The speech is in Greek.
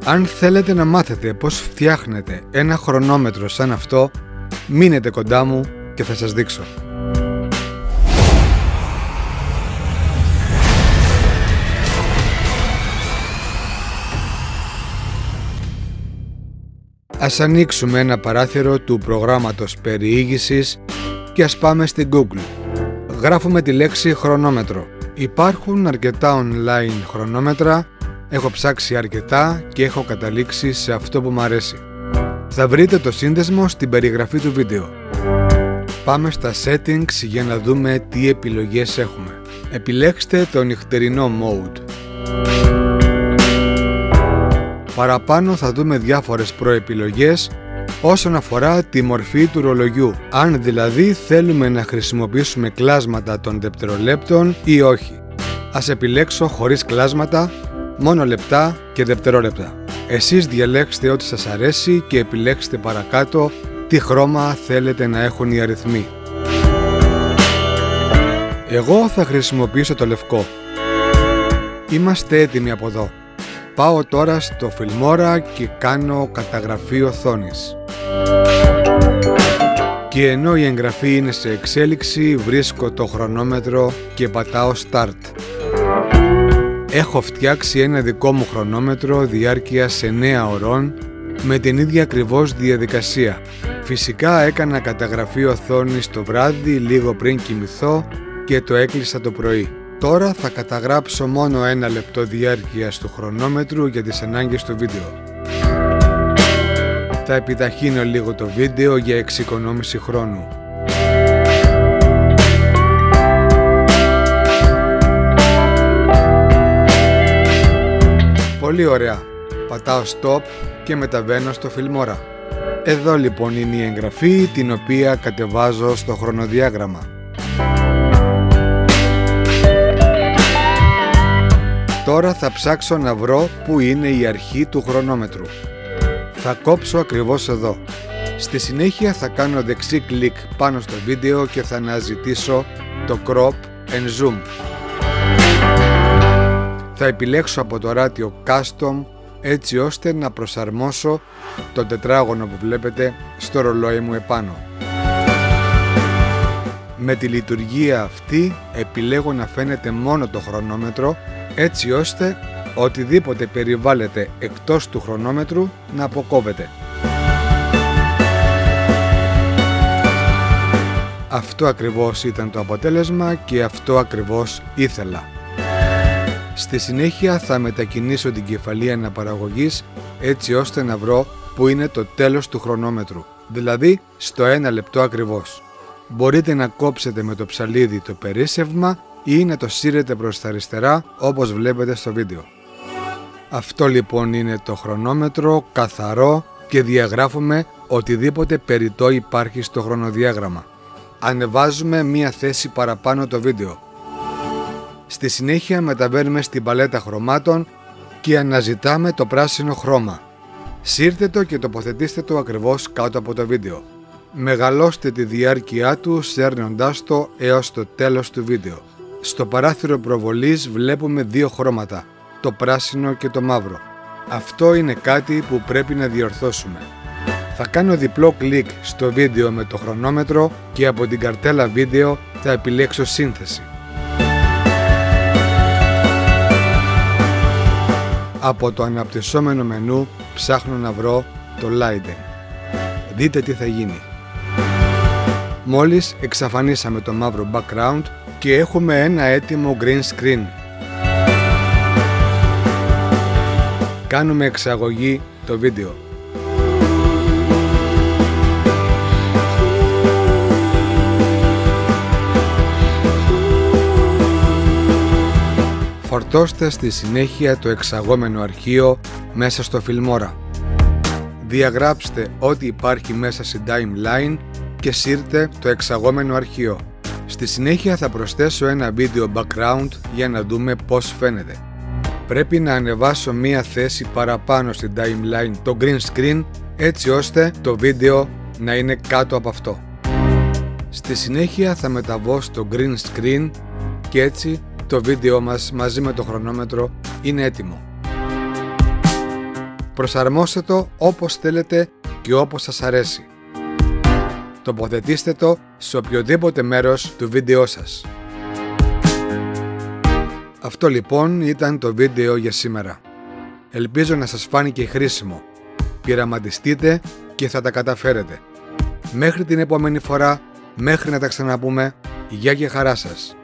Αν θέλετε να μάθετε πώς φτιάχνετε ένα χρονόμετρο σαν αυτό, μείνετε κοντά μου και θα σας δείξω. Ας ανοίξουμε ένα παράθυρο του προγράμματος περιήγησης και ας πάμε στην Google. Γράφουμε τη λέξη χρονόμετρο. Υπάρχουν αρκετά online χρονόμετρα, έχω ψάξει αρκετά και έχω καταλήξει σε αυτό που μου αρέσει. Θα βρείτε το σύνδεσμο στην περιγραφή του βίντεο. Πάμε στα settings για να δούμε τι επιλογές έχουμε. Επιλέξτε το νυχτερινό mode. Παραπάνω θα δούμε διάφορες προεπιλογές όσον αφορά τη μορφή του ρολογιού, αν δηλαδή θέλουμε να χρησιμοποιήσουμε κλάσματα των δευτερολέπτων ή όχι. Ας επιλέξω χωρίς κλάσματα, μόνο λεπτά και δευτερόλεπτα. Εσείς διαλέξτε ό,τι σας αρέσει και επιλέξτε παρακάτω τι χρώμα θέλετε να έχουν οι αριθμοί. Εγώ θα χρησιμοποιήσω το λευκό. Είμαστε έτοιμοι από εδώ. Πάω τώρα στο Filmora και κάνω καταγραφή οθόνης. Και ενώ η εγγραφή είναι σε εξέλιξη, βρίσκω το χρονόμετρο και πατάω Start. Έχω φτιάξει ένα δικό μου χρονόμετρο διάρκειας 9 ωρών με την ίδια ακριβώς διαδικασία. Φυσικά έκανα καταγραφή οθόνης το βράδυ λίγο πριν κοιμηθώ και το έκλεισα το πρωί. Τώρα θα καταγράψω μόνο 1 λεπτό διάρκειας του χρονόμετρου για τις ανάγκες του βίντεο. Θα επιταχύνω λίγο το βίντεο για εξοικονόμηση χρόνου. Πολύ ωραία. Πατάω Stop και μεταβαίνω στο Filmora. Εδώ λοιπόν είναι η εγγραφή την οποία κατεβάζω στο χρονοδιάγραμμα. Τώρα θα ψάξω να βρω που είναι η αρχή του χρονόμετρου. Θα κόψω ακριβώς εδώ. Στη συνέχεια θα κάνω δεξί κλικ πάνω στο βίντεο και θα αναζητήσω το Crop and Zoom. Θα επιλέξω από το ράτιο Custom έτσι ώστε να προσαρμόσω το τετράγωνο που βλέπετε στο ρολόι μου επάνω. Με τη λειτουργία αυτή επιλέγω να φαίνεται μόνο το χρονόμετρο έτσι ώστε οτιδήποτε περιβάλλεται εκτός του χρονόμετρου να αποκόβεται. Αυτό ακριβώς ήταν το αποτέλεσμα και αυτό ακριβώς ήθελα. Στη συνέχεια θα μετακινήσω την κεφαλή αναπαραγωγής έτσι ώστε να βρω που είναι το τέλος του χρονόμετρου, δηλαδή στο 1 λεπτό ακριβώς. Μπορείτε να κόψετε με το ψαλίδι το περίσσευμα ή να το σύρετε προς τα αριστερά όπως βλέπετε στο βίντεο. Αυτό λοιπόν είναι το χρονόμετρο, καθαρό και διαγράφουμε οτιδήποτε περιττό υπάρχει στο χρονοδιάγραμμα. Ανεβάζουμε μία θέση παραπάνω το βίντεο. Στη συνέχεια μεταβαίνουμε στην παλέτα χρωμάτων και αναζητάμε το πράσινο χρώμα. Σύρτε το και τοποθετήστε το ακριβώς κάτω από το βίντεο. Μεγαλώστε τη διάρκεια του σέρνοντας το έως το τέλος του βίντεο. Στο παράθυρο προβολής βλέπουμε 2 χρώματα, το πράσινο και το μαύρο. Αυτό είναι κάτι που πρέπει να διορθώσουμε. Θα κάνω διπλό κλικ στο βίντεο με το χρονόμετρο και από την καρτέλα βίντεο θα επιλέξω σύνθεση. Από το αναπτυσσόμενο μενού ψάχνω να βρω το Lighten. Δείτε τι θα γίνει. Μόλις εξαφανίσαμε το μαύρο background και έχουμε ένα έτοιμο green screen. Κάνουμε εξαγωγή το βίντεο. Φορτώστε στη συνέχεια το εξαγόμενο αρχείο μέσα στο Filmora. Διαγράψτε ό,τι υπάρχει μέσα στη timeline και σύρτε το εξαγόμενο αρχείο. Στη συνέχεια θα προσθέσω ένα βίντεο background για να δούμε πώς φαίνεται. Πρέπει να ανεβάσω μία θέση παραπάνω στην timeline το green screen έτσι ώστε το βίντεο να είναι κάτω από αυτό. Στη συνέχεια θα μεταβώ στο green screen και έτσι το βίντεο μας μαζί με το χρονόμετρο είναι έτοιμο. Προσαρμόστε το όπως θέλετε και όπως σας αρέσει. Τοποθετήστε το σε οποιοδήποτε μέρος του βίντεό σας. Αυτό λοιπόν ήταν το βίντεο για σήμερα. Ελπίζω να σας φάνηκε χρήσιμο. Πειραματιστείτε και θα τα καταφέρετε. Μέχρι την επόμενη φορά, μέχρι να τα ξαναπούμε, γεια και χαρά σας.